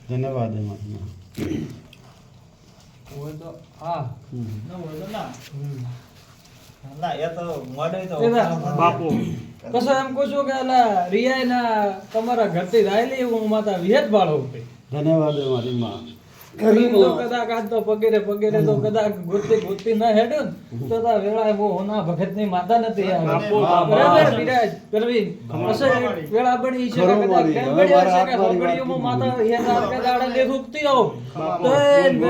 ધન્યવાદ એમાં હોય તો હા ન હોય તો ના ના એ તો મોડે તો બાપુ પછી એમ કહું છું કે અલા રિયાઈ ના તમારા ઘરથી રાયલી હું માતા વિહેત બાળો ભાઈ ધન્યવાદ મારી માં તો કદાચ આજ તો પગેરે તો કદાચ ગોતી ના હેડ્યો ને તો તા વેળા બહુ હોના ભગત ની માતા નથી આ. બાપુ, બરાબર વિરાજ કરવી પછી વેળા બની છે કે કદાચ કેમ બની હશે કે સોગડીઓમાં માતા વિહેત આ કે દાડા દે ઉગતી આવ તો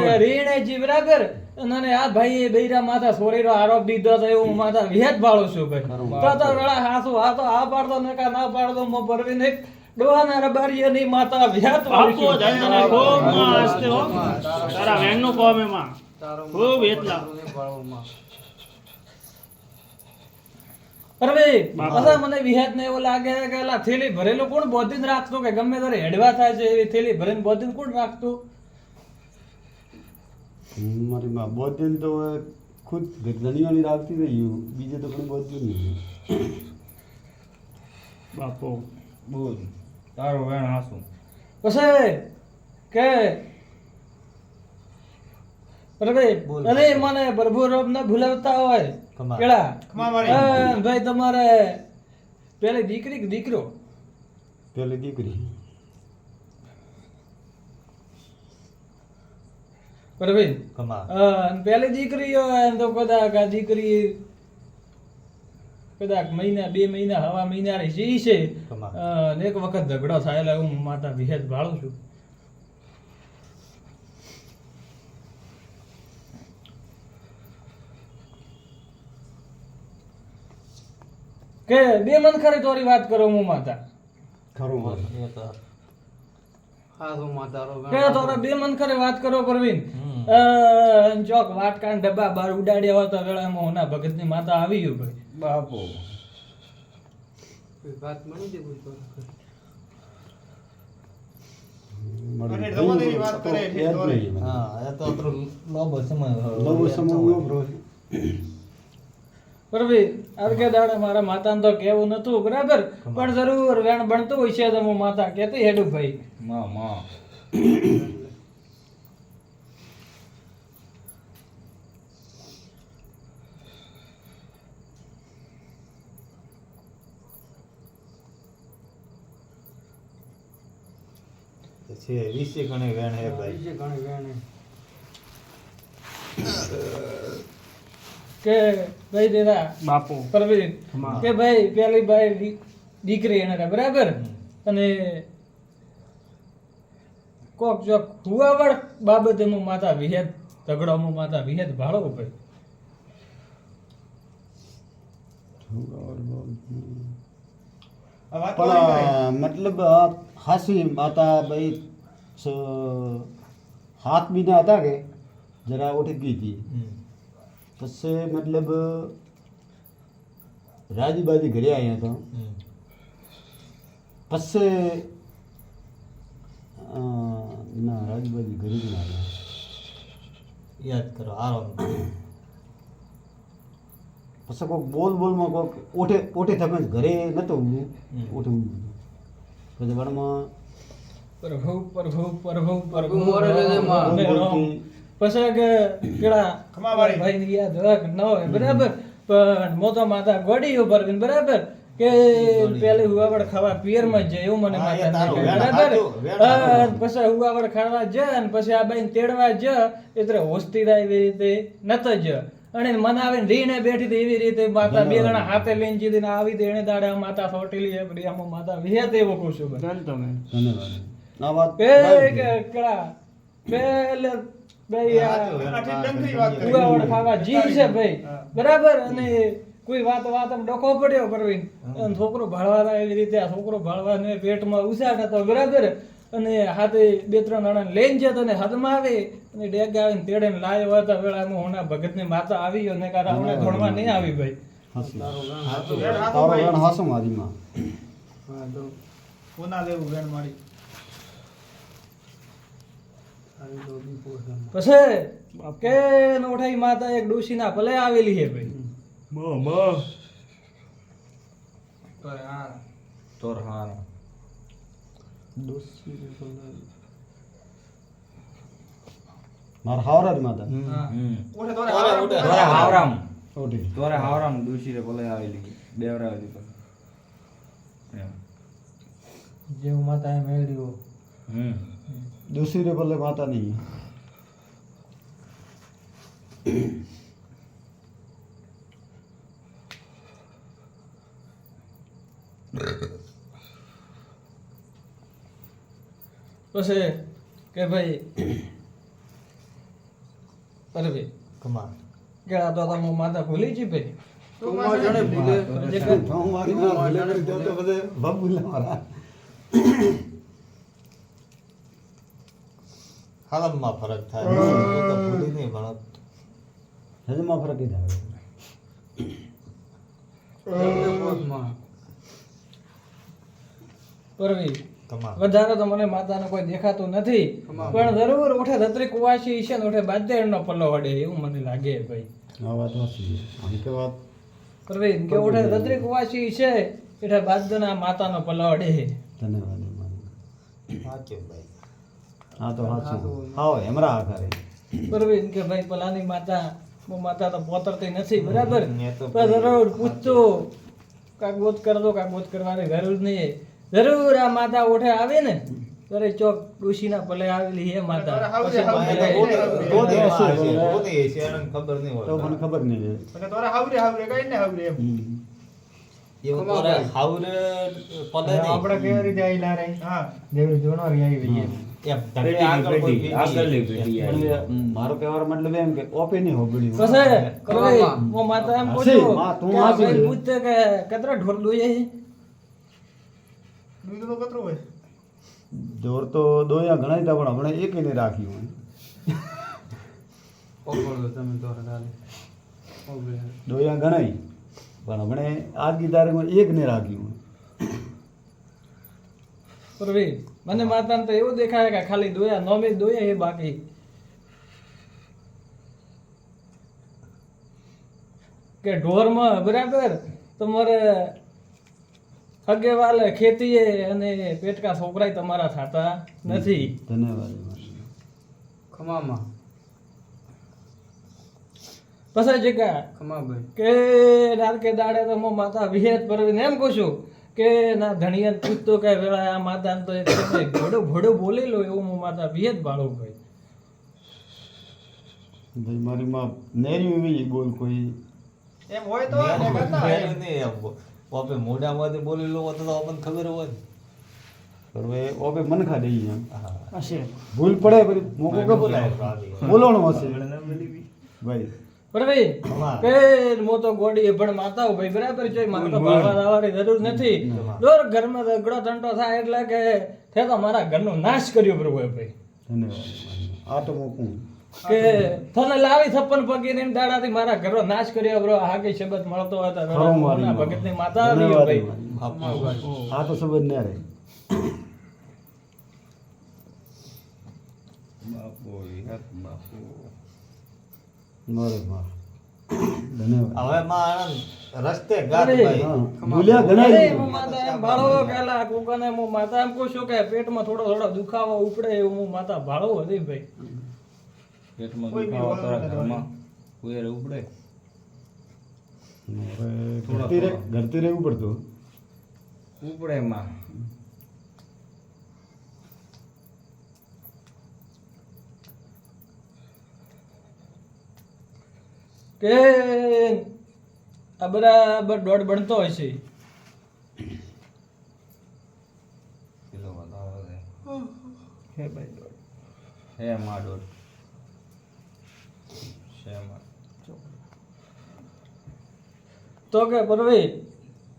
એ રીણે જી બરાબર અને આ ભાઈ બૈરા માથા સોરીનો આરોપ દીધો તો એવું માથા વિહેત ભાળો છું ભાઈ તો વેળા હાસુ આ તો આ પાડતો ને કા ના પાડતો મો પરવીને ડોહાના રબારીયાની માતા વિહેત બાપુ જંતને ખૂબ મસ્ત હો તારા વેણનું કોમ એમાં ખૂબ એટલા અરે અસા મને વિહેત ને એવું લાગે કે અલા થેલી ભરેલું કોણ બોધીને રાખતું કે ગમે ત્યારે હેડવા થાય છે એવી થેલી ભરીને બોધીને કોણ રાખતું મારી માં બોધન તો ખુદ ગરદનીઓની રાખતી રહ્યું બીજે તો કોઈ બોધન નહીં બાપુ બોલ તારો વેણ હાસું પછી કે અરે મને પ્રભુ રોબ ના ભૂલાવતા હોય ખમા. કેળા ખમા વાળી. હા, ભાઈ તમારે પેલી દીકરી કે દીકરો પેલી દીકરી પરવીન ખમા. પેલી દીકરી હોય એમ તો કદાચ આ દીકરી કદાચ મહિના 2 મહિના હવા મહિના રહી છે ખમા. અને એક વખત ઝઘડો થયેલો હું માતા વિહેત ભાળું છું કે બે મન ખરી તોરી વાત કરો હું માતા ખરું મારું એ તો હા તો માતારો કે તોરા બે મન ખરી વાત કરો પરવીન ચોક વાટકાન ડબ્બા બાર ઉડાડ્યા હોય તો વેળામાં હોના ભગતની માતા આવી ગયું ભાઈ બાપુ વાત મળી દે કોઈ મળી અને તમારી વાત કરે એટલે યાદ તોરે. નહીં મને. હા એ તો અતરો લાંબો સમય નવો સમય ઉભરો છે. પરવીન અરકે દાડે મારા માતાને તો કેવું નતું બરાબર પણ જરૂર વેણ બનતું હોય છે તો હું માતા કેતી હેડું ભાઈ માં માં છે વીસે ગણે વેણ હે ભાઈ કે ભાઈ દેદા બાપુ પરવીન હા. કે ભાઈ પેલી ભાઈ દીકરી એને રે બરાબર અને કોક ચોક હુવાવડ બાબતે હું માતા વિહેત ઝઘડો હું માતા વિહેત ભાળો ભાઈ આ વાત કરી ભાઈ. પણ મતલબ આ હાસી માતા ભાઈ હાથ બીના હતા કે જરા ઉઠી ગઈ હતી પછી મતલબ રાજી બાજી ઘરે આવ્યા તો પછી ના રાજી બાજી ઘરે જ ના આવ્યા યાદ કરો આરામ પછી કોઈક બોલમાં કોઈક ઓઠે તમે ઘરે નતો ઓઠે પછી વણમાં પ્રભુ પ્રભુ પ્રભુ પ્રભુ મોરે લેજે માં. બોલતી પછી કે કેળા ખમાવાળી. ભાઈ ની યાદ હોય કે ન હોય બરાબર પણ મોતો માતા ગોડી ઉપર બરાબર કે પેલી હુવાવડ ખાવા પિયર માં જાય એવું મને હા, એ માતા તારું કહે, વેણ બરાબર સાચું, વેણ સાચું. પછી હુવાવડ ખાવા જાય ને પછી આ બાઈ તેડવા જાય એટલે હોસ્તી થાય એવી રીતે નત જ અને મનાવીને રીને બેઠી હતી એવી રીતે માતા બે જણા હાથે લઈને જીધી ને આવી તે એને દાડે આ માતા સોટેલી એક આમાં માતા વિહેત એવો કહું છું ભાઈ. જન તમે ધન્યવાદ આ વાત કે કેળા પેલે ભાઈ આ આથી ડંગરી વાત કરી. ઉગાવડ ખાવા જી છે ભાઈ બરાબર અને કોઈ વાત આમ ડખો પડ્યો પરવીન અને છોકરો ભાળવા એવી રીતે આ છોકરો ભાળવા ને પેટમાં ઉસાટ હતો બરાબર અને હાથે 2-3 જણા લઈને જતો ને હાથમાં આવે અને ડેગ આવીને તેડે ને લાયો હતા વેળામાં હોના ભગતની માતા આવી ગયો ને કા રાવણે ધોણવા નહીં આવી ભાઈ હાસી વેણ તારો હાથું ભાઈ. વેણ હાસો મારી માં કોના લેવું વેણ મારી પછી કે નોઠાઈ માતા એક ડોશીના ભલે આવેલી છે ભાઈ તોર હા મારા હાવરા જ માતા હા. ઓટે તોરે હાવરામ ઓટે તોરે હાવરામ દુશી રે ભલે આવેલી દેવરાવેલી પણ એમ જેવું માતા એ મેળ્યું દૂસરી રે બોલે માતા નહીં પછી કે ભાઈ અરે ભાઈ કમા કે આ તો તમે માતા ભૂલી જી ભાઈ હું મારી ના ભલે કરી દઉં તો બધે બાબુ લે મારા હાલમાં ફરક થાય હું તો ભૂલી નહીં ભણત હજમાં ફરક જ આવે પરવી કમા વધારે તો મને માતાને કોઈ દેખાતું નથી પણ જરૂર ઓઠે ધત્રી કુવાસી છે ને ઓઠે બાજેરનો પલ્લો વડે એવું મને લાગે ભાઈ આ વાત વાંચી આમ કે વાત પરવી કે ઓઠે ધત્રી કુવાસી છે એટલે બાજના માતાનો પલ્લો વડે ધન્યવાદ મારી સાચું ભાઈ હા તો સાચું હા એમરા આખરે પરવી કે ભાઈ પલાની માતા હું માતા તો પોતરતી નથી બરાબર એ તો પણ જરૂર પૂછતો કાક બોધ કરતો કાક બોધ કરવાની જરૂર નહીં જરૂર આ માતા ઓઠે આવે ને ત્યારે ચોક ડોશીના પલે આવેલી હે માતા પછી તો ખબર નહીં તો મને ખબર નહીં એવું તોરે હાવરે પદે નહીં આપણે કેવી રીતે આઈલા રે દેવરી જોનારી આવી ગઈ એમ ધકે આગળ કોઈ ભેગી આગળની પેઢી પણ એ મારો કહેવાનો મતલબ એમ કે ઓપે નહીં હોબળ્યું પછી કઈ હું માતા એમ હસી, પૂછું માં, તું કે આ હસી. ભાઈ પૂછતે કે કતરા ઢોર દોઈએ છે જોર તો દોયા ઘણા હતા પણ હમણાં એક નહીં રાખ્યું દોયા ઘણાય પણ હમણે આજની તારીખમાં એક ને રાખ્યું પ્રવીણ મને માતાને તો એવું દેખાય કે ખાલી દોયા નોમે દોયા એ બાકી કે ઢોરમાં બરાબર તમારે હગેવાલે ખેતીએ અને પેટકા છોકરાય તમારા થતા નથી ધન્યવાદ પછી જગા કે રાત કે દાડે તો હું માતા વિહેત પરવીને એમ કહું છું કે ના ધણિયા પૂછતો કે વેળા આ માતાને તો એક ઘોડો ઘોડો બોલી લો એવું હું માતા વિહેત બાળું ભાઈ ભાઈ મારી માં નેરી એવી બોલ કોઈ એમ હોય તો નહીં એમ ઓપે મોઢામાંથી બોલી લો તો આપણને ખબર હોય ને. પણ હવે ઓપે મનખા દઈ એમ હા ભૂલ પડે પછી મોકો કે બોલવાનું હશે ભાઈ પ્રવીણ હા. કે મો તો ગોડી પણ માતા ભાઈ બરાબર છે માતા ભાવવા આવવાની જરૂર નથી દોર ઘરમાં ઝઘડો ધંટો થાય એટલે કે તે તો મારા ઘરનો નાશ કર્યો પ્રભુ ભાઈ ધન્યવાદ આ તો મોકું કે તને લાવી થપ્પન પગી ને દાડાથી મારા ઘરનો નાશ કર્યો બ્રો હાકી શબ્દ મળતો હતા ખરો મારી માં. ભગત ની માતા આવી ધન્યવાદ ભાઈ આ તો સંબંધ ના રહે મારે માં ધન્યવાદ હવે માં આનંદ રસ્તે ગાત અરે, ભાઈ હા, બોલ્યા ઘણા અરે, ઈ. હું માતા એમ ભાળો કેલા કોકને હું માતા એમ કહું છું કે પેટમાં થોડો થોડો દુખાવો ઉપડે એવું હું માતા ભાળો હતી ભાઈ પેટમાં દુખાવો તારા ઘરમાં કુયર ઉપડે હવે ઘરથી રહેવું પડતું ઉપડે માં કે આ બરાબર દોઢ બનતો હોય છે કિલો વધારે હે ભાઈ દોઢ હે માં દોઢ છે માં તો કે પરવી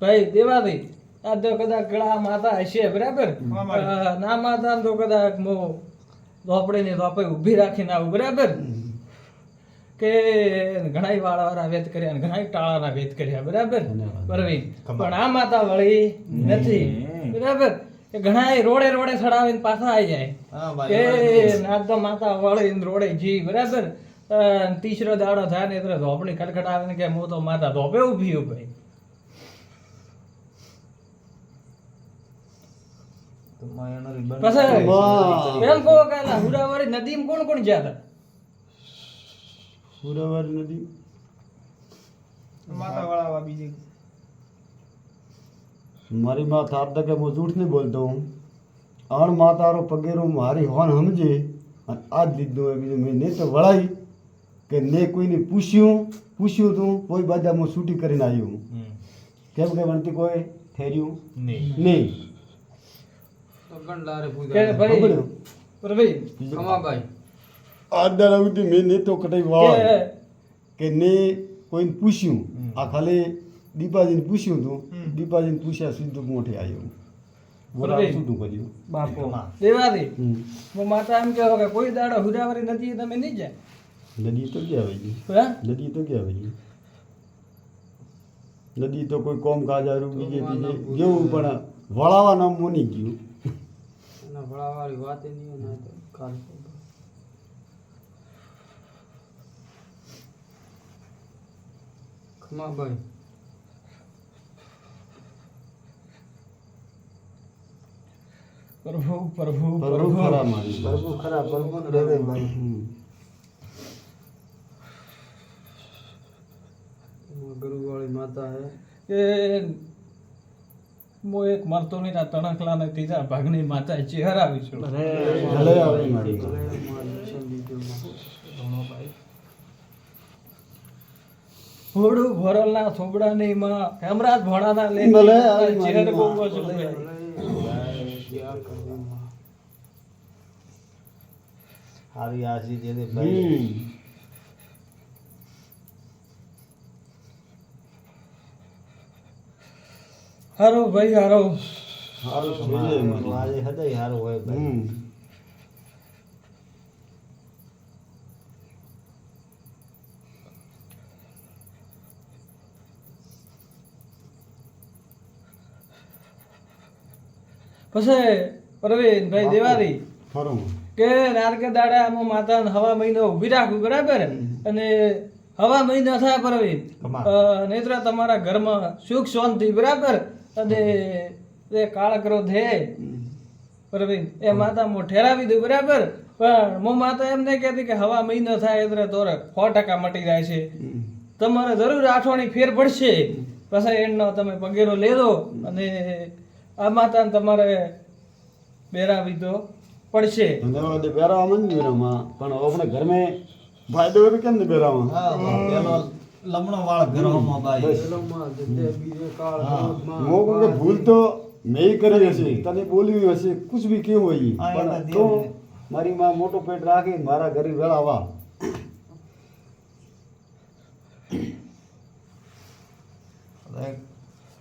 ભાઈ દેવાથી આ તો કદાચ ગળા માતા હશે બરાબર ના માતા તો કદાચ મો ધોપડીને ધોપે ઊભી રાખીને આવું બરાબર કે ઘણાય વાળા વેત કર્યા અને ઘણાય ટાળાના વેત કર્યા બરાબર ધન્યવાદ. પરવીન પણ આ માતા વળી નથી બરાબર કે ઘણાય રોડે રોડે ચડાવીને પાછા આવી જાય હા કે ભાઈ ના તો માતા વળીને રોડે જી બરાબર તીસરો દાડો થાય ને એટલે ધોપડી ખટખટાવે ને કે હું તો માતા ધોપે ઊભી ભાઈ તો માં એનો રિબન પછી વાહ. એમ કહો કે હુરાવાળી નદીમાં કોણ કોણ ગયા હતા ફુરાવારી નદી માતા વાળા બીજી મારી માં થાપ કે હું જૂઠ નહીં બોલતો હું અણ માતારો પગેરો મારી હોન સમજે અને આ જ લીધું હોય બીજું મેં નહીં તો વળાઈ કે ને કોઈને પૂછ્યું તું કોઈ બાજા હું છૂટી કરીને આવ્યો હું કેમ કે વણતી કોઈ ઠેર્યું નહીં કે ભાઈ ખબર પર ભાઈ આ દાડા સુધી મેં નહીં તો કટાઈ વાળ કે ને કોઈને પૂછ્યું આ ખાલી દીપાજીને પૂછ્યું હતું દીપાજીને પૂછ્યા સીધું મોઢે આવ્યો બોલાવ છૂટું કર્યું બાપો દેવાદી હમ. હું માતા એમ કહો કે કોઈ દાડો હુરાવારી નથી તમે નહીં જાય નદી તો ક્યાં આવી ગઈ હા નદી તો ક્યાં આવી ગઈ નદી તો કોઈ કોમ કાજારું બીજે ત્રીજે જેવું પણ વળાવા નામ મોની ગયું પ્રભુ પ્રભુ પ્રભુ ખરા મારી હમ. કે મો એક મરતો નહીં ના તણખલા ને ત્રીજા ભાગની માતા ચહેરાવી છું ભલે આવી મારી થોડું ભરલના થોબડાની માં હેમરાજ ભોળાના લે ભલે આવી મારી ચહેર માં. ગોગો છું હારી આશી જે દે ભાઈ હમ. હારો ભાઈ હારો હારું થઈ જાય મારી. આજે હૃદય હારું હોય ભાઈ હમ. પછી પ્રવીણ ભાઈ દેવારી ખરું કે નારકે દાડા આમાં માતા હવા મહિનો ઊભી રાખું બરાબર અને હવા મહિનો થાય પ્રવીણ નેત્રા તમારા ઘરમાં સુખ શાંતિ બરાબર અને એ કાળ ક્રોધ હે પ્રવીણ એ માતા મો ઠેરાવી દઉં બરાબર પણ મો માતા એમ નહીં કહેતી કે હવા મહિનો થાય એટલે તોરે 100% મટી જાય છે તમારે જરૂર આઠવાણી ફેર પડશે પછી એનો તમે પગેરો લેજો અને આ માતાને તમારે બેરાવી દો પડશે ધન્યવાદ બેરાવા મંદિરમાં પણ આપણે ઘર મેં ફાયદો હોય તો કેમ ને બેરાવા હા પેલો લમણો વાળ ઘરમાં ભાઈ મો કે ભૂલ તો મેં કરી હશે તને બોલ્યું હશે કુછ બી કેવું હોય હા, પણ એમાં તો દેવ મારી માં મોટો પેટ રાખી મારા ઘરે વેળાવા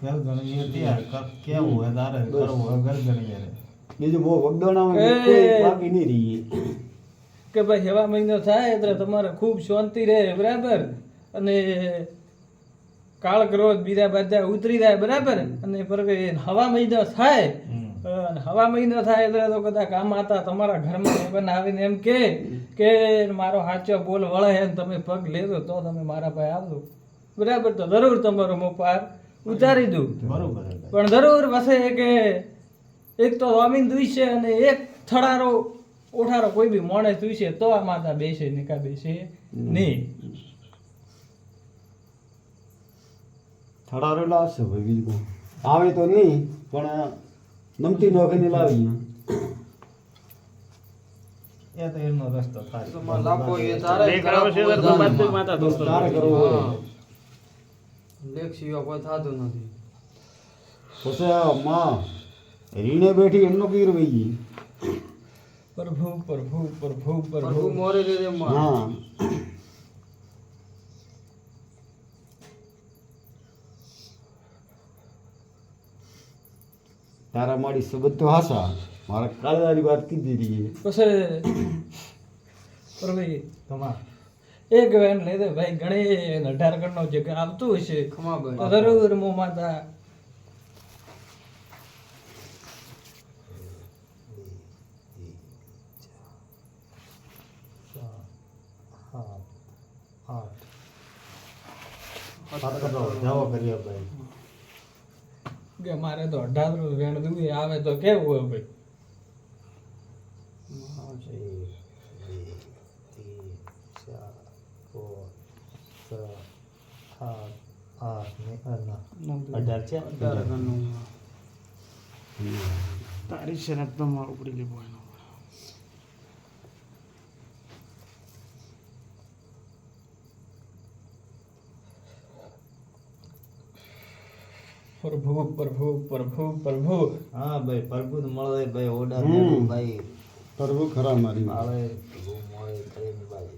ઘર ગણી હતી કેવું હોય તારે કરવું હોય ઘર ગણી રે બીજું બહુ વગદોણામાં એ. કોઈ બાકી નહીં રહી કે ભાઈ હવા મહિનો થાય એટલે તમારે ખૂબ શાંતિ રહે બરાબર અને કાળ ક્રોધ બીજા બધા ઉતરી જાય બરાબર અને પરવે હવા મહિનો થાય અને હવા મહિનો થાય એટલે તો કદાચ આ માતા તમારા ઘરમાં મહેમાન આવીને એમ કે મારો સાચો બોલ વળે હે ને તમે પગ લેજો તો તમે મારા પાસે આવજો બરાબર તો જરૂર તમારો મો પાર ઉતારી દઉં બરોબર હે ભાઈ. પણ જરૂર વસે કે એક તો વામીન દુઈ અને એક થડારો ઓઠારો કોઈ બી માણસ દુઈ તો આ માતા બેસે નિકા બેસે નહીં થડારેલા આવશે ભાઈ બીજું આવે તો નહીં પણ નમતી નોખીને લાવી એ તો એમનો રસ્તો થાય લેખ આવે છે તો બધું માતા દોસ્તો તારે કરવું હોય પછી આ માં રીણે બેઠી એમનો કીર વહી ગઈ પ્રભુ પ્રભુ પ્રભુ પ્રભુ હા તારા મારી સબત તો હાસા મારા કાળાની વાત કીધી હતી પછી પ્રભુ તમાર એક વેન લઈ દે ભાઈ ગણે 18 ગણનો જગ્યા આવતું હશે તો જરૂર મો માતા જાવો કરીએ ભાઈ કે મારે તો 18 વેણ દુએ આવે તો કેવું હોય ભાઈ એક, બે, ત્રણ, ચાર, પાંચ 18 છે તારી શરત તો માં ઉપડી લેવો એનો. પ્રભુ પ્રભુ પ્રભુ પ્રભુ હા ભાઈ પ્રભુ મળે ભાઈ ઓર્ડર હમ. ભાઈ પ્રભુ ખરા મારી માં. મળે પ્રભુ મળે કરીને ભાઈ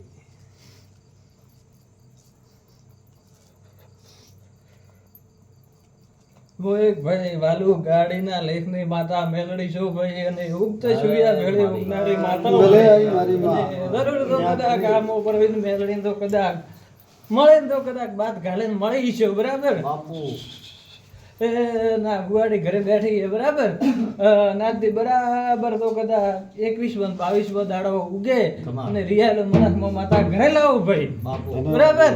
वो एक भाई वालू गाડીના લેખની માતા મેલડી છો ભાઈ અને ઉગત સૂર્યા ભેળી ઉગનારી માતા ભલે આવી મારી માં. જરૂર તો કદાચ કામ ઉપર વિન મેલડી તો કદાચ મળે ને તો કદાચ બાત ગાળે મળી છે બરાબર બાપુ એ ના ગુવાડી ઘરે બેઠી છે બરાબર નાથી બરાબર તો કદાચ 21 22 દાડો ઉગે તમામ. અને રિયાલ મનસમાં માતા ઘરે લાવો ભાઈ બાપુ બરાબર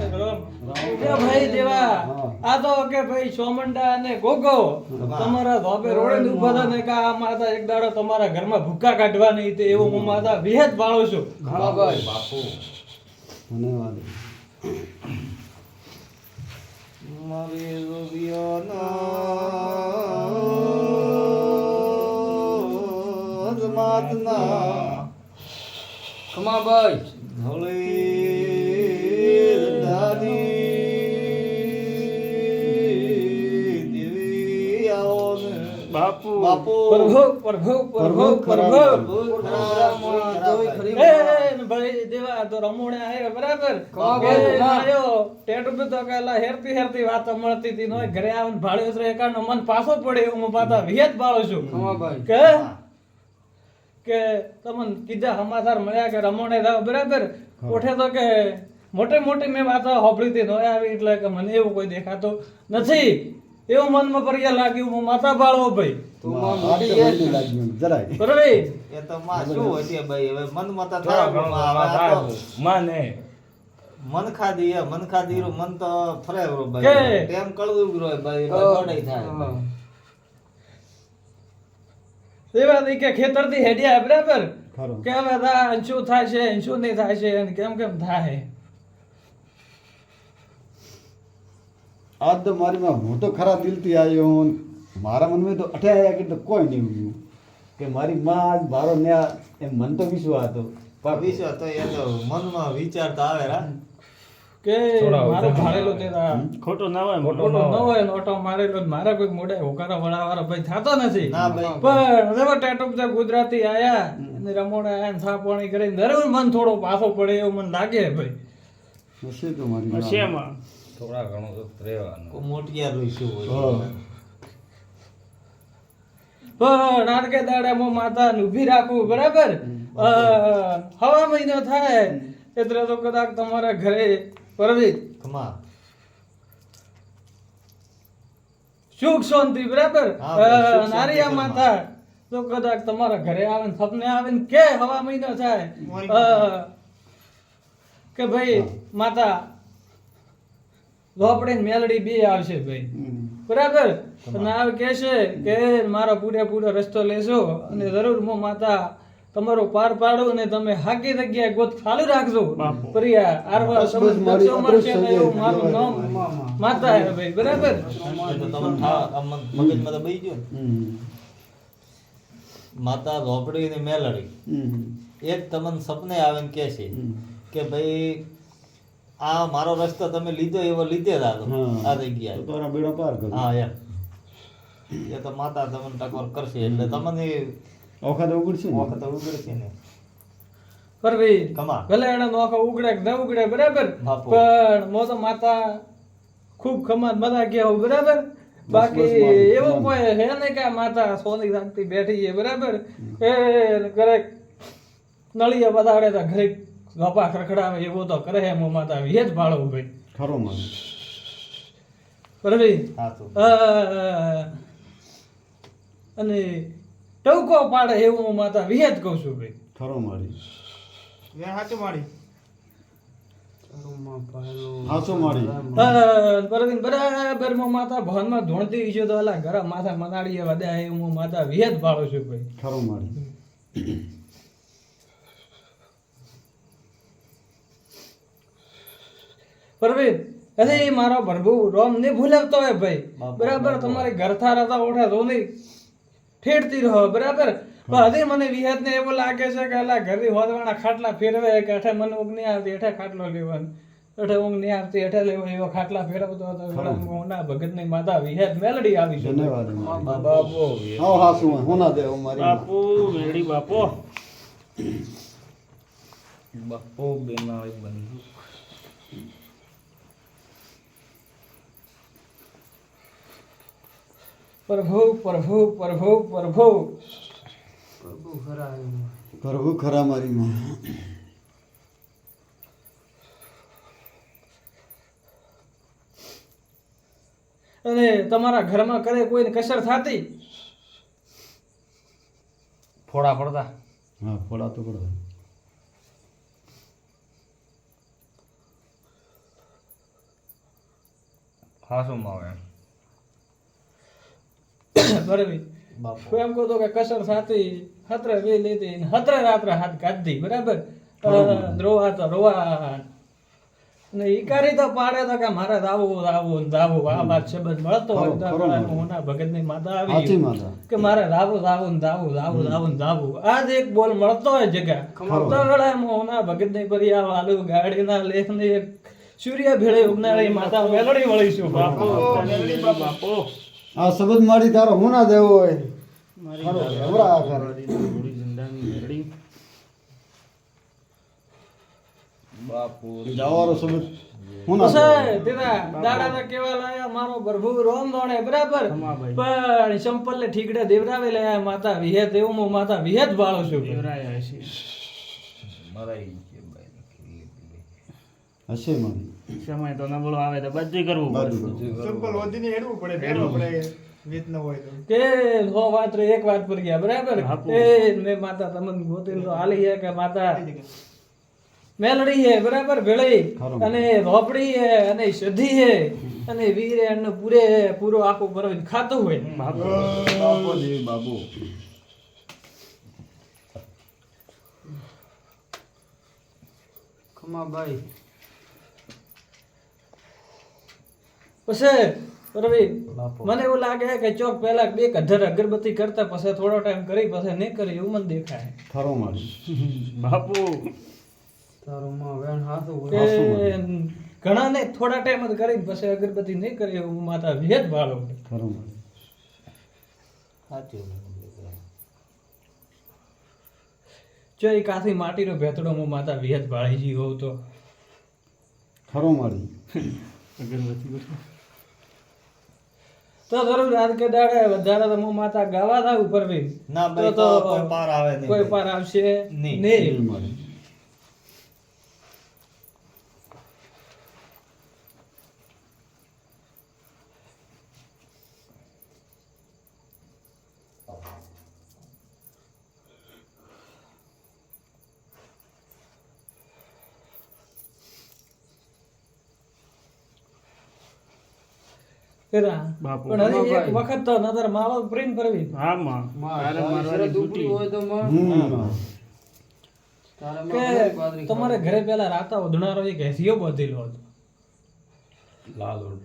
ભાઈ દેવા આ તો કે ભાઈ સોમંડા અને ગોગો તમારા ધોબે રોડે ઉભા હતા ને કે આ માતા એક દાડો તમારા ઘરમાં ભૂકા કાઢવા નહીં તે એવું હું માતા વિહેત પાડું છું બાપુ મને વાંધો. મારી રૂપિયાના જમાતના કમાભાઈ ધોળી દાદી દેવી આવો ને બાપુ બાપુ પ્રભુ પ્રભુ પ્રભુ પ્રભુ એ ભાઈ દેવા તો રમોણે આયો બરાબર કે આયો ટેટુ पे તો કાલા હેરતી હેરતી વાતો મળતી હતી નોય ઘરે આવીને ભાળ્યો છે એકાનો મન પાછો પડે હું પાછા વિહેત પાડું છું કે તમને કીધા સમાચાર મળ્યા કે રમોણે જાવ બરાબર ઓઠે તો કે મોટી મોટી મેં વાતો હોભળી હતી નોય આવી એટલે કે મને એવું કોઈ દેખાતો નથી એવું મનમાં પર્યા લાગ્યું હું માથા બાળવો ભાઈ માં આ તો મને લાગ્યું જરાય. બરોબર એ તો માં શું હોય છે ભાઈ હવે મન મતા થાય માને મન ખાધી રું મન તો ફરે રો કે? ભાઈ ટેમ કળવું રો ભાઈ બગડે થાય એવા નહીં કે ખેતર થી હેડ્યા બરાબર ખરો. કે હવે શું થાય છે શું નહીં થાય છે અને કેમ કેમ થાય આજ તો મારી માં હું તો ખરા દિલથી આવ્યો હું. મારા મનમાં તો અઠે આયા કે તો કોઈ નહીં ઉગ્યું કે મારી માં આજ મારો ન્યા એમ મન તો વિશ્વાસ હતો વિશ્વ તો એ તો મનમાં વિચાર તો આવે રા કે મારો ભાડેલો તે ખોટો ના હોય ખોટો ન હોય ને ઓટો મારેલો ને મારા કોઈ મોઢે હોકારા વળાવાળા ભાઈ થતો નથી ના ભાઈ પણ હવે ટેટુ બધા ગુજરાતી આયા અને રમોડા આયા ને થા પાણી કરીને જરૂર મન થોડો પાછો પડે એવું મને લાગે ભાઈ હશે તો મારી માં. શેમાં થોડા ઘણું તો રહેવાનું કોઈ મોટિયા રોઈ શું હા. હોય પણ આડકે દાડે હું માતાને ઊભી રાખું બરાબર હવા મહિનો થાય એટલે તો કદાચ તમારા ઘરે પરવી ખમા સુખ શાંતિ બરાબર હા, ભાઈ, સુખ શાંતિ નારિયા ઘરમાં. માતા તો કદાચ તમારા ઘરે આવે ને સપને આવે ને કે હવા મહિનો થાય કે ભાઈ માતા લોપડી ને મેલડી બે આવશે ભાઈ હમ. બરાબર અને આવે કે છે કે મારો પૂરેપૂરો રસ્તો લેશો અને જરૂર હું માતા તમારો પાર પાડું અને તમે હાકી જગ્યાએ ગોત ખાલી રાખજો બાપુ. પ્રિયા આરવા બસ, સમજ મારી બચ્ચો અદૃશ્ય મળશે ને છે. એવું મારું નામ માતા હે ભાઈ બરાબર એ તો તમને મગજમાં તો બઈ ગયો ને. હમ. માતા રોપડી ને મેલડી હમ. એક તમને સપને આવે ને કે છે હમ. કે ભાઈ આ મારો રસ્તો તમે લીધો એવો લીધે જ આલો હા. આ તો જગ્યાએ તારા બેડા પાર કરો. હા એમ એ તો માતા તમને ટકોર કરશે એટલે તમને ઓખા તો ઉગડશે ને. વખત ઉગડશે ને પરવી કમા. ભલે એને નોખો ઉગડે કે ન ઉગડે બરાબર બાપુ. પણ મો તો માતા ખૂબ ખમાત બધા કે હું બરાબર બાકી બસ મારી. એવું કોઈ હે ને કે આ માતા સોની રાખતી બેઠી છે બરાબર એ ઘરે નળિયા બતાડે તો ઘરે ગપા ખડખડાવે એવું તો કરે એમ માતા વેજ ભાળવું ભાઈ ખરો મારી બરાબર સાચું. અને ટવકો પાડે એવું હું માતા વિહેજ કહું છું ભાઈ ખરો મારી સાચું મારી હાચો મારી પરવીન બરાબર હું માતા ભવનમાં ધોણતી છે તો અલા ઘરે માથા મનાડીએ વધ્યા એવું હું માતા વિહેજ પાડું છું ભાઈ ખરો મારી પરવીન અરે મારો પ્રભુ રોમ ને ભૂલાવતો હોય ભાઈ બરાબર તમારે ઘર થારા હતા ઓઠા તો નહીં ઠેડતી રહો બરાબર પણ હજી મને વિહેત ને એવું લાગે છે કે અલા ઘરની હોદવાના ખાટલા ફેરવે કે અઠે મને ઊંઘ નહીં આવતી એઠે ખાટલો લેવાનો અઠે ઊંઘ નહીં આવતી એઠે લેવો એવો ખાટલા ફેરવતો હતો હોના ભગત ની માતા વિહેત મેલડી આવી છે ધન્યવાદ મારી. બાપુ આવો હાસુ હોના દે મારી બાપુ મેળી બાપો બાપુ બેનાળી બંધુ પ્રભુ પ્રભુ પ્રભુ પ્રભુ પ્રભુ ખરા મારી માં અને તમારા ઘરમાં કરે કોઈને કસર થાતી ફોડા પડતા હા ફોડા તો પડે હાસું આવે બરાબર બાપુ હું એમ કહું તો કે કસર થાતી હતરે વે લેતી ને હતરે રાત્રે હાથ કાઢી બરાબર રોવા તો રોવા ને ઈકારી તો પાડે તો કે મારે દાવું દાવું ને દાવું આ વાત શબ્દ મળતો હોય તો ખરો, ખરો. હોના ભગત ની માતા સાચી આવી માતા કે મારે દાવું દાવું ને દાવું દાવું દાવું ને દાવું આજ એક બોલ મળતો હોય જગા ખરો. તો ગળા હોના ભગત ની પરિયા વાલુ ગાડીના લેખ ને એક સૂર્ય ભેળે ઉગનારી માતા વેલડી વળીશું બાપો બાપુ મેળી બાપો આ શબ્દ મારી તારો હોના દેવો હોય મારી ખરો, દાદા હવરા કરે. વાળી થોડી જિંદાની મેળી બાપુ જવાનો શબ્દ હોના બસ દેવો. તેના દાડાના કેવા લાયા મારો પ્રભુ રોમ દોડે બરાબર ખમાભાઈ. પણ સંપલ ને ઠીકડે દેવરાવે લાયા માતા વિહેત એવું હું માતા વિહેત વાળું છું દેવરાયા છે મરાઈ છે ભાઈ હશે મારી સમય તો નબળો આવે તો બધું કરવું પડે બધું ચંપલ વધીને હેડવું પડે પહેરવા પડે વેત ન હોય તો કે હો વાત રે એક વાત પર ગયા બરાબર હાપુ. એ મેં માતા તમને ગોતીને તો હાલી છે કે માતા મેલડી હે બરાબર ભેળી ખરું. અને રોપડી હે અને સધી હે અને વીર હે અને પૂરે પૂરો આખું ભરવીને ખાતું હોય બાપુ બાપો દેવ બાબુ પછી રવિ બાપુ. મને એવું લાગે છે કે ચોક પહેલા બે કધર અગરબત્તી કરતા પછી થોડો ટાઈમ કરી પછી નહીં કરી એવું મને દેખાય ખરો મારી બાપુ કે ઘણા ને થોડા ટાઈમ જ કરી પછી અગરબત્તી નહીં કરી એવું માતા ભેદ વાળો ખરો મારી સાચું જો એ કાથી માટીનો ભેતડો હું માતા વિહત ભાળી જી હોઉં તો ખરો મારી અગરબત્તી તો જરૂર રાત કે દાડે વધારે તો હું માતા ગાવા થા ઉપર બી ના ભાઈ તો કોઈ પાર આવે નહીં કોઈ ભાઈ. પાર આવશે નહીં. નહીં દેવ મારી તેરા. બાપુ. પણ હજી એક વખત તો નજર માળો પ્રેમ કરવી હા માં તારે મારવાની છૂટી કે તમારે ઘરે પેલા રાતા ઉધણારો એક હેસિયો બધેલો હતો લાલ ઓઢ.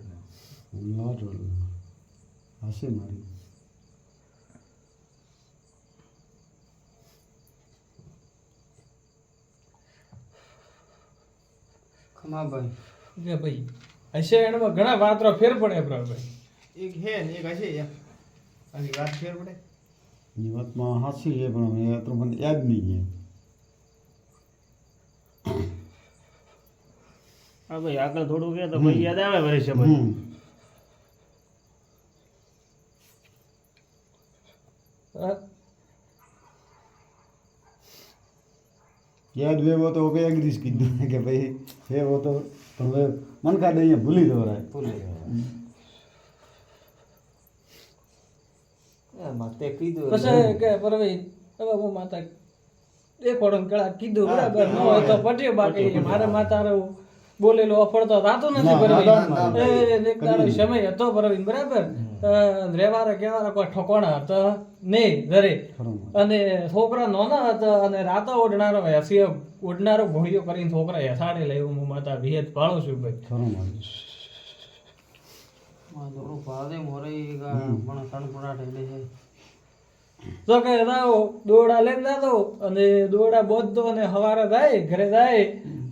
હશે મારી કે ભાઈ હશે એનામાં ઘણા વાતરો ફેર પડે ભાઈ એક હે ને એક હશે એમ આની વાત ફેર પડે એ વાતમાં હાસી છે પણ હવે તો મને યાદ નહીં હા ભાઈ આગળ થોડું કે તો ભાઈ યાદ આવે વર્ષે છે પછી યાદ વેવો તો કે એક દિવસ કીધું કે ભાઈ વેવો તો પણ હવે મન કાઢે અહીંયા ભૂલી દોરાય એમાં તે કીધું પછી કે પરવી હવે હું માતા એક વડન કળા કીધું બરાબર ન હોય તો પટ્યો બાકી મારે માતા બોલેલો અફળતો થતો નથી ના, પરવી ના, ના. એક દાડો સમય હતો પરવી બરાબર રેવારે કેવારે કોઈ ઠકોણા હતા નહીં ઘરે ખરું. અને છોકરા નાના હતા અને રાતો ઓઢનારો હસી ઓઢનારો ઘોડીઓ કરીને છોકરા હેસાડે લઈ હું માતા વિહેત પાડું છું ભાઈ ખરું મારી તો કે દાઓ દોડા લઈને જાતો અને દોડા બોધતો અને હવારે જાય ઘરે જાય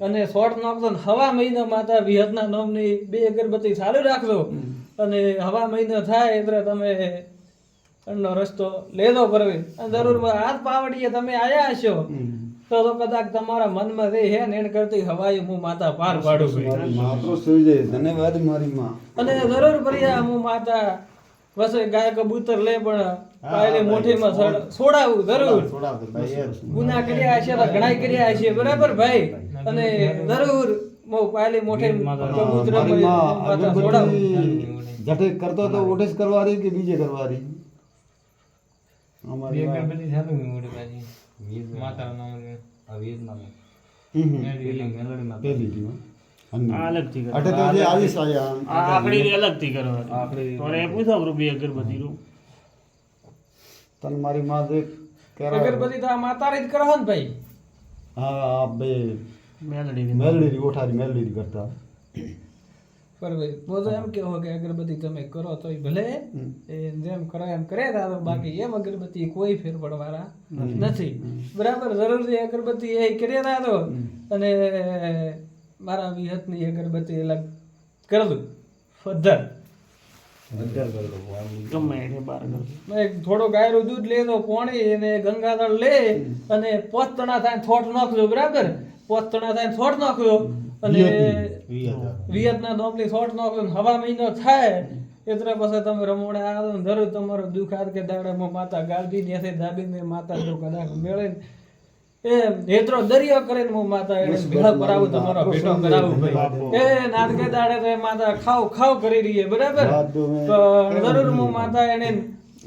અને શોર્ટ નાખતો ને હવા મહિનો માતા વિહતના નામની 2 અગરબત્તી ચાલુ રાખજો અને હવા મહિનો થાય એટલે તમે એનો રસ્તો લેજો પરવી અને જરૂર હાથ પાવડીએ તમે આયા હશો તો કદાચ તમારા મનમાં રે હે ને એને કરતી હવાઈ હું માતા પાર પાડું ભાઈ મારી માં તો સુઈ જાય ધન્યવાદ મારી માં અને જરૂર પર્યા હું માતા વસે ગાય કબૂતર લે પણ પાયલી મોઠીમાં છોડાવું જરૂર છોડાવતો ભાઈ એ ગુના કર્યા હશે તો ઘણાય કર્યા હશે બરાબર ભાઈ અને જરૂર મો પાયલી મોઠી કબૂતર મારી માં માતા છોડાવું અગરબત્તી જટે કરતો તો ઓટે જ કરવાની કે બીજે કરવાની અમારી માં પેલી જી આ અલગથી કરો. અટે તો જે આવીશ આયા આ આકડી રી અલગથી કરવાની તો એ પૂછો રૂપિયા અગરબત્તી નું તન મારી માં જે કરા અગરબત્તી તો આ માતારી જ કરો ને ભાઈ હા આ બે મેલડી મેલડી ઓઠારી મેલડી કરતા પર ભાઈ બોલો એમ કેવો કે અગરબત્તી તમે કરો તો ભલે એ જેમ કરો એમ કરે દાદો બાકી એમ અગરબત્તી કોઈ ફેર પડવાના નથી બરાબર જરૂરી અગરબત્તી એ કરી દાદો અને મારા વિહતની અગરબત્તી અલગ કરી દઉં ફદ્દર ગમે એટલે બાર કરો. મેં થોડો ગાયરું દૂધ લે તો પોણી અને ગંગાજળ લે અને 5 તણા થાય થોટ નાખજો બરાબર 5 તણા થાય થોટ નાખજો અને વિયતના નોકની થોટ નાખજો ને હવા મહિનો થાય એટલે પછી તમે રમોડે આવો ને જરૂર તમારો દુઃખ આદ કે દાડામાં માતા ગાળદી ને એસે દાબીને માતા જો કદાચ મેળે એ નેત્રો દરિયો કરીને હું માતા એને ભેળા કરાવું તમારો ભેટો કરાવું ભાઈ એ નાદ કે દાડે તો એ માતા ખાવ ખાવ કરી રહી છે બરાબર પણ જરૂર હું માતા એને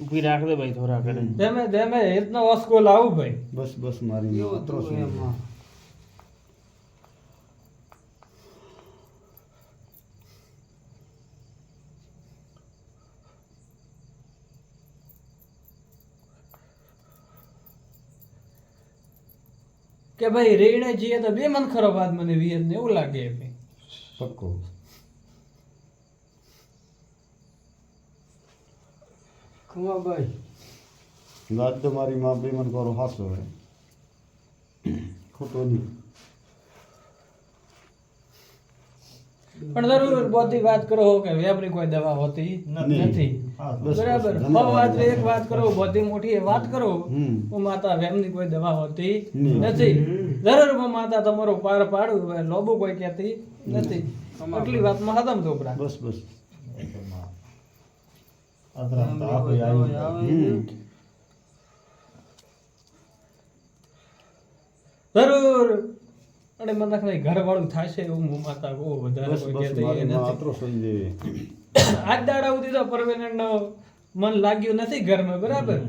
ઊભી રાખ દે ભાઈ થોડા કરે જેમે જેમે હિતનો ઓસ્કો લાવું ભાઈ બસ બસ મારી માં અતરો સુઈ જાય. કે ભાઈ રેણે જીએ તો બે મન ખરો વાત મને વિયત ને એવું લાગે ભાઈ પક્કો વાત તો મારી માં બે મન કરો હાસો હે ખોટો નહીં પણ જરૂર બધી વાત કરો કે વેબની કોઈ દવા હોતી નથી બસ, બરાબર બસ, હવે વાત એક વાત કરો બધી મોટી એ વાત કરો હું માતા વેમની કોઈ દવા હોતી નહીં. નથી જરૂર હું માતા તમારો પાર પાડું હવે લોબુ કોઈ કહેતી નથી આટલી વાતમાં હદમ છોકરા બસ બસ જરૂર અને મને કઈ ઘર વાળું થશે એવું હું માતા બહુ વધારે બસ કોઈ બસ કહેતી મારી માં નથી અતરો સુઈ જાય. આજ દાડા સુધી તો પરવેનન્ટ નો મન લાગ્યું નથી ઘરમાં બરાબર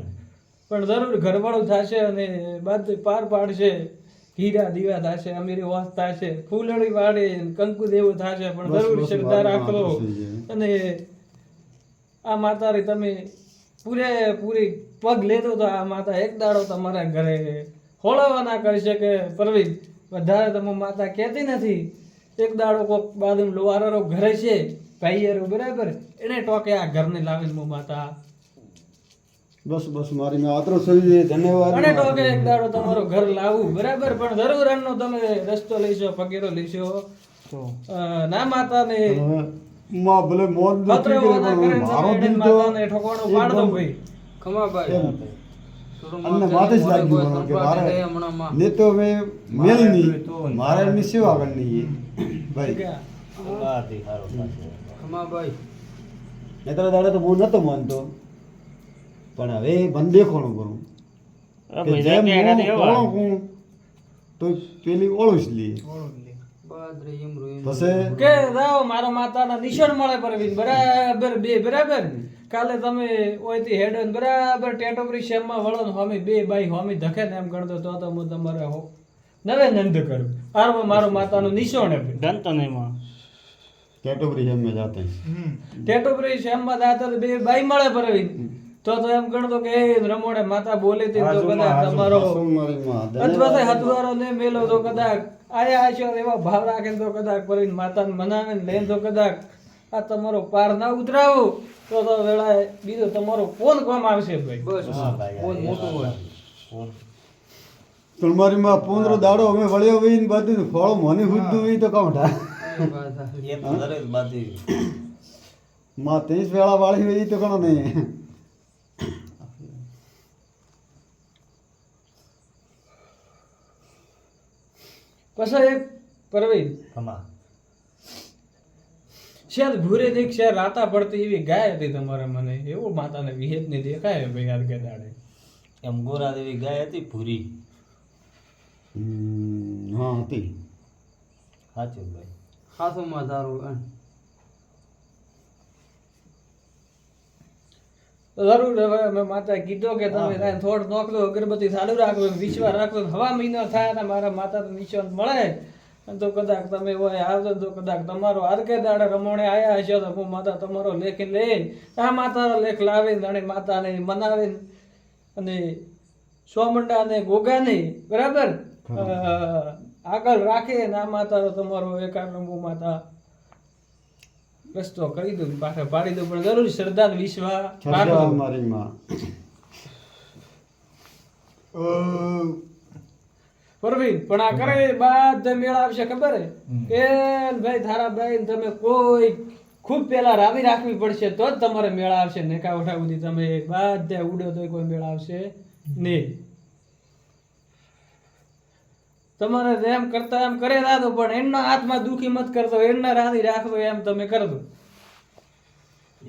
પણ જરૂર ઘરવાળું થશે અને બધું પાર પાડશે હીરા દીવા થશે અમીરી વાસ થશે ફૂલડી વાળે કંકુ દેવું થશે પણ બસ, જરૂર બસ, શ્રદ્ધા મારી રાખો માં તો થઈ જાય. અને આ માતારી તમે પૂરેપૂરી પગ લેતો તો આ માતા એક દાડો તમારા ઘરે હોળવવાના કરી શકે પરવીન વધારે તમે માતા કહેતી નથી એક દાડો કોક બાજુ લોહારો ઘરે છે ભાઈયારો બરાબર એને ટોકે આ ઘરને લાવીને હું માતા બસ બસ મારી માં અતરો સુઈ જાય. ધન્યવાદ અને ટોકે એક દાડો તમારો ઘર લાવું બરાબર પણ જરૂર એનો તમે રસ્તો લઈશો પગેરો લઈશો તો ના માતાને હવે માં ભલે મોત પત્ર વાના કરે છે મારો એને દિલ તો માતાને ઠોકાણું પાડ દો ભાઈ અમને માથે જ લાગ્યું મને કે મારે ને તો મેં મેળી નહીં મારે એમની સેવા કરવી ભાઈ નેત્ર દાડે તો હું નતો માનતો પણ હવે બંધ દેખાણું કરું આ કે ભાઈ જેમ કે એના હું એવા ઓળખું તો પેલી ઓળું જ લે પછી કે રાવ મારો માતાના નિશાન મળે પરવીન બરાબર બે બરાબર કાલે તમે ઓયથી હેડો ને બરાબર ટેટોપરી શેમમાં વળો ને હોમી બે બાઈ હોમી ધકે ને એમ ગણતો તો હું તમારે હો નવે નંદ કરું આરવો મારો માતાનું નિશાન હે ગણતો નહીં માં કેટેગરી છે મેં જાતે ટેટોપરી શેમમાં દાતા તો બે બાઈ મળે પરવીન તો એમ ગણતો કે એ રમોડે માતા બોલે તે તો કદાચ તમારો અથવા તો હથવારો ને મેલો તો કદાચ આયા હશો એવા ભાવ રાખે તો કદાચ પરવીન માતાને મનાવે ને લઈને તો કદાચ આ તમારો પાર ના ઉતરાવો તો વેળાએ બીજો તમારો ફોન કોમ આવશે ભાઈ બસ ફોન મોટો હોય તમારી માં 15 દાડો અમે વળ્યો હોય ને બધું ફળો મને હુદ્દું હોય તો કાઉઠા એ તો દરેક બાજુ માં 30 વેળા વાળી હોય ઈ તો ઘણો નહીં પછી એક પરવીન કમા શાયદ ભૂરે દેખ શેર રાતા પડતી એવી ગાય હતી તમારે મને એવું માતાને વિહેત ની દેખાય ભાઈ યાર કે દાડે એમ ગોરા દેવી ગાય હતી પૂરી હા હતી સાચું ભાઈ હાથોમાં તારું જરૂર હવે મેં માતા કીધો કે તમે કાંઈ થોડ નોખલો અગરબત્તી ચાલુ રાખો વિશ્વાસ રાખો હવા મહિનો થાય ને મારા માતા નિશાન મળે અને તો કદાચ તમે હોય આવજો તો કદાચ તમારો આરકે દાડે રમોણે આયા હશો તો હું માતા તમારો લેખ લે આ માતાનો લેખ લાવીને જાણે માતાને મનાવીને અને સોમંડા ને ગોગાને બરાબર આગળ રાખે ને આ માતા તમારો એકાદ હું માતા રસ્તો કરી દઉં પાછા પાડી દઉં પણ જરૂર શ્રદ્ધા ને વિશ્વાસ રાખજો મારી માં પરવીન પણ આ કરે બાદ મેળ આવશે ખબર હે કે ભાઈ થારા ભાઈ તમે કોઈ ખૂબ પેલા રાવી રાખવી પડશે તો જ તમારે મેળ આવશે ને કા ઉઠા સુધી તમે બાદ ઉડો તો કોઈ મેળ આવશે નહીં તમારે એમ કરતા એમ કરે રાદો પણ એમના હાથમાં દુખી મત કરતો એમના રાધી રાખો એમ તમે કરજો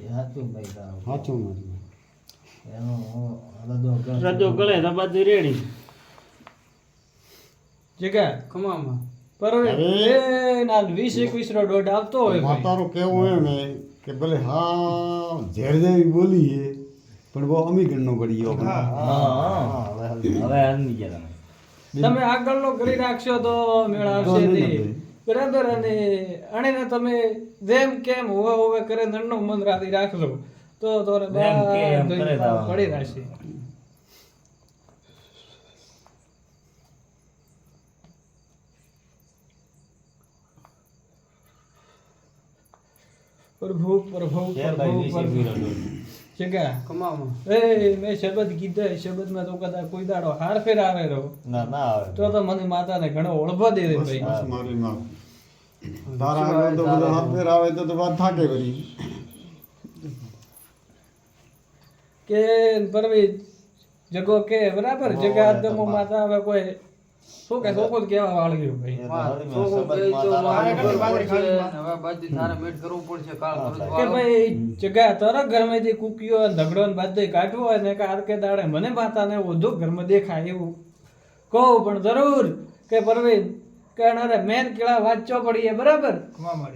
એ સાચું ભાઈ તારું સાચું મારી એનો રદો રજો ગળે તો બધું રેડી જગા કમામાં પરવીન એ ના 20-21 નો દોઢ આવતો હોય ભાઈ. માતારું કેવું એમ હે કે ભલે હા ઝેર જેવી બોલી હે પણ બહુ અમીગણનો પડી ગયો હવે આની ગયા તમે તમે આગળનો કરી રાખશો તો મેળ આવશે નહીં બરાબર અને અણેને તમે જેમ કેમ હોવે કરે નન્નો મન રાધી રાખજો તો તોરે જેમ કેમ બાર કરે દાવા. પડી રહેશે પ્રભુ પ્રભુ કે ભાઈ પ્રભુ વિશે પ્રભુ વિરોધ જગા કમામાં એ મેં શબ્દ કીધા શબ્દમાં તો કદાચ કોઈ દાડો હાર ફેર આવે રહો ના ના આવે તો મને માતાને ઘણો ઓળખવા દે રે ભાઈ બસ મારી માં તારા આગળ તો બધા હાથ ફેર આવે તો વાત થાકે વળી કે પરવી જગો કે બરાબર જગા આદમો માતા હવે કોઈ શું કે શું જ કેવા વાળ્યું ભાઈ હવે બાજુ તારે મેટ કરવું પડશે કાળ કે ભાઈ જગા તારા ઘરમાંથી કુકીઓ ધગડો ને બધું કાઢવો હોય ને કે આર કે દાડે મને માતાને ઓધો ઘરમાં દેખાય એવું કહું પણ જરૂર કે પરવીન કે અરે મેન કેળા વાંચો પડીએ બરાબર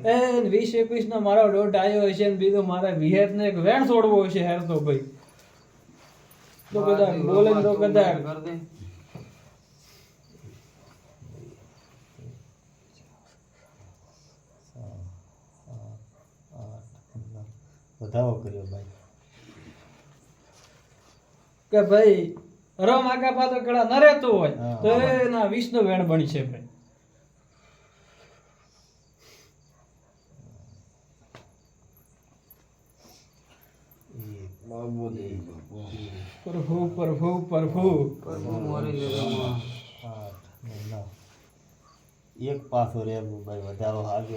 એ 20-21 નો મારો દોઢ આવ્યો હશે ને બીજો મારે વિહેત ને એક વેણ છોડવો હશે હેર તો ભાઈ તો કદાચ બોલે ને તો કદાચ કર દે વધાવો કર્યો ભાઈ કે ભાઈ રમ આગા પાછળ કડા ન રહેતો હોય હા. તો એના 20 નો વેણ બની છે ભાઈ પ્રભુ પ્રભુ પ્રભુ મોરી લેવામાં આઠ, નવ. એક પાસો રે ભાઈ વધારો આગળ એ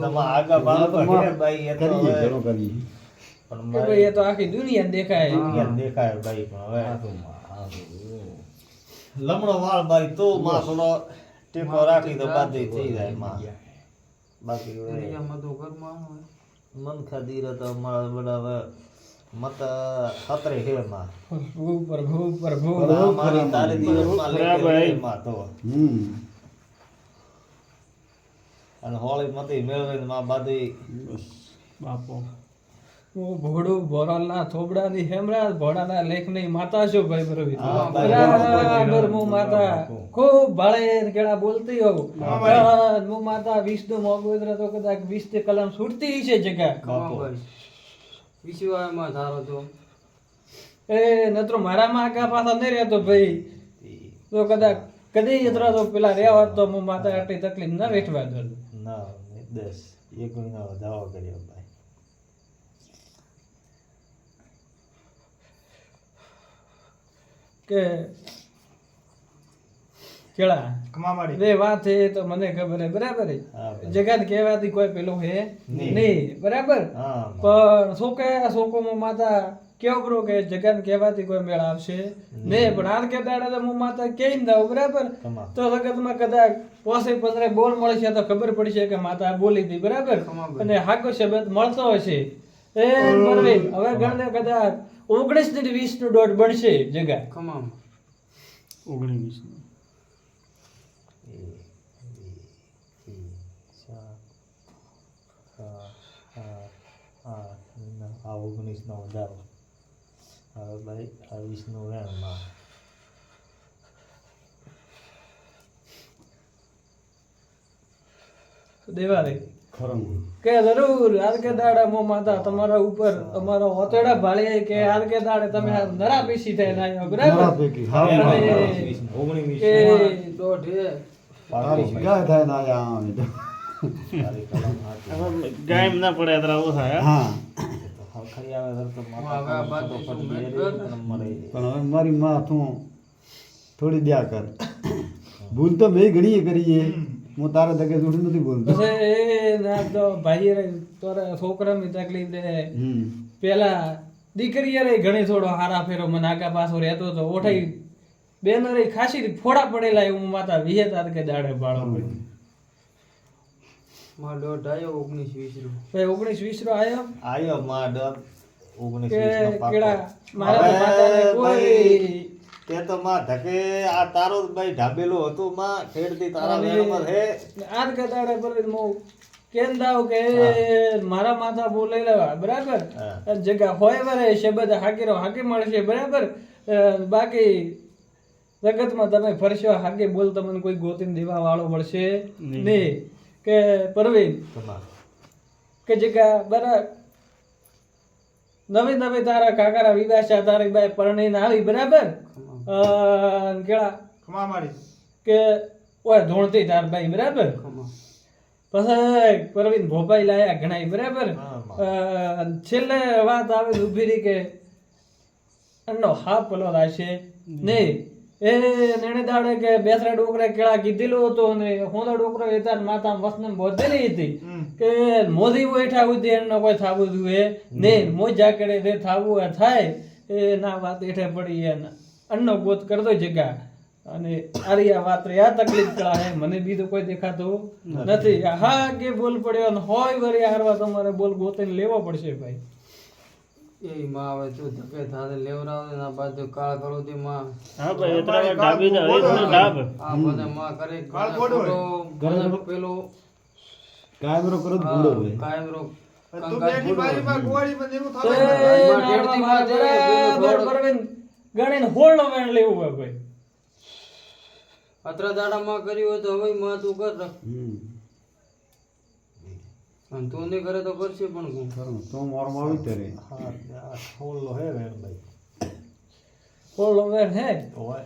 તમે આગળ ભાગો હે ભાઈ એ તો કરીએ હવે ઘણો કરીએ પણ કે ભાઈ એ તો આખી દુનિયા દેખાય દુનિયા દેખાય ભાઈ પણ હવે લમણો વાળ ભાઈ તો માં થોડો ટેકો રાખી તો બાદ થઈ જાય માં બાકી હવે દુનિયામાં તો ઘરમાં મન ખાધી રહે તો અમારા બધા હવે મત ખતરે હે માં પ્રભુ આ મારી તારે દિવસમાં બરાબર. લેકે રે માં તો અને હોળી મતી મેળવે માં બાદી બાપો હું ભોળું ભોરાલના થોબડાની હેમરા ભોળાના લેખની માતા છું ભાઈ પ્રભુ હા, બરાબર હું માતા ખૂબ ભાળે કેળા બોલતી હોઉં હું માતા વિષ્ણુ મોગોદ્ર તો કદાચ 20 થી કલમ છૂટતી છે જગ્યા ખમાભાઈ વિશ્વમાં ધારો તો એ નતરો મારામાં આગા પાછા નહીં રહેતો ભાઈ તો કદાચ કદી યત્રા તો પેલા રહ્યા હોત તો હું માતા આટલી તકલીફ ન વેઠવા દઉં ના 10 એક મહિના વધારો કર્યો ભાઈ કે કેળા ખમાવાળી. બે વાત છે તો મને ખબર હે બરાબર હે હા ભાઈ. જગત કહેવાથી કોઈ પેલું હે નહીં. નહીં બરાબર હા પણ સોકોમાં માતા કેવું કરો કે જગત કહેવાથી કોઈ મેળ આવશે નહીં પણ હાલ કે દાડા તો હું માતા કેમ દઉં બરાબર કમા. તો જગતમાં કદાચ પોસે 15 બોલ મળશે તો ખબર પડશે કે માતા બોલી હતી બરાબર કમાભાઈ. અને હાકો શબ્દ મળતો હશે એ પરવીન હવે ગણને કદાચ 19 થી 20 નો દોઢ બનશે જગા ખમામ 19 આ 19 નો વધારો હવે ભાઈ આ 20 નું વેણ માં દેવા દે ખરું કે જરૂર હાલ કે દાડા મો માતા તમારા ઉપર તમારો ઓતેડા ભાળીએ કે હાલ કે દાડે તમે આ નરા પીસી થઈને આવ્યો નરા બરાબર પૈકી હા અને કે દોઢ હે તારી ગાય થાય ના આયા આમ તો. તારી કલમ હાથી ગાયમ ના પડે અત્યારે ઓછા હે હા ખરી આવે તો હવે આ બાદ તો શું ફરી મેળ ગયેલી કર? પણ મરે પણ હવે મારી માં તું થોડી દ્યા કર ભૂલ તો મેં ઘણી કરીએ હું તારા તકે જૂઠું નથી બોલતો પછી એ ના તો ભાઈ રે તોરા છોકરાની તકલીફ દે હમ પેલા દીકરી રે ઘણી થોડો હારા ફેરો મને આગા પાછો રહેતો તો ઓઠાઈ બેન રે ખાસી ફોડા પડેલા હું માતા વિહે તાર કે દાડે બાળો માં દોઢ આવ્યો 19 20 ભાઈ 19 20 રો આયો આયો માં ડર 19 કે 20 નો પાકો કેળા મારા તો માતાને હવે કોઈ ભાઈ, તે તો માં ધકે આ તારો જ ભાઈ ઢાબેલો હતો માં ઠેડથી તારા વેણમાં હે આજ કે દાડે પર મો કેમ દાવ કે મારા માતા બોલે લેવા બરાબર હા. અને જગા હોય વરે શબ્દ હાકીરો હાકી મળશે બરાબર બાકી જગતમાં તમે ફરશો હાકે બોલ તમને કોઈ ગોતીને દેવા વાળો મળશે નહીં કે પરવીન કમા. કે જગા બરા નવી નવી તારા કાકારા વિવાસા તારી બાઈ પરણીને આવી બરાબર કેળા ખમાવાળી. કે ઓય ધોણતી તાર બાઈ બરાબર ખમામ પછી પરવીન ભોપાઈ લાયા ઘણાય બરાબર હા, છેલ્લે વાત આવે ઉભી રહી કે એનો હા પલો લાશે નહીં એ નેણે દાડે કે બેસરા ડોકરા કેળા કીધેલું હતું ને હોંદા ડોકરો એતા માતા વસને બોધેલી હતી કે મોદી બેઠા ઉધી એનો કોઈ થાવું જોઈએ નહીં મોજા કરે તે થાવું એ થાય એ ના વાત એઠે પડી એને અન્નો ગોત કરતો જગા અને આરી આ વાત રે આ તકલીફ કળા હે મને બીજું કોઈ દેખાતું નથી હા કે બોલ પડ્યો ને હોય વરી હારવા તમારે બોલ ગોતીને લેવો પડશે ભાઈ એ માં આવે તો ધકે થાતે લેવરાવે ના બાદ કાળ કરો તે માં હા ભાઈ અત્યારે ઢાબી દે એક ને ઢાબ આ બધા માં કરે કાળ કોડો હોય. મને પેલો કાયમરો કરો તો ભૂલો હોય કાયમ રો તું બેઠી બારીમાં ગોળીમાં જેવું તો થાવે એ ને. નાળમાં બરાબર પરવીન ગણીને હોળનો વેણ લેવું હોય ભાઈ અતરા દાડા માં કર્યું હોય તો હવે માં તું કર રાખ. હમ અને તું નહીં કરે તો કરશે પણ કોણ ખરું તો મારું આવી ત્યારે હા, આ ખોલ્લો હે વેણ ભાઈ હોળનો વેણ હે ઓય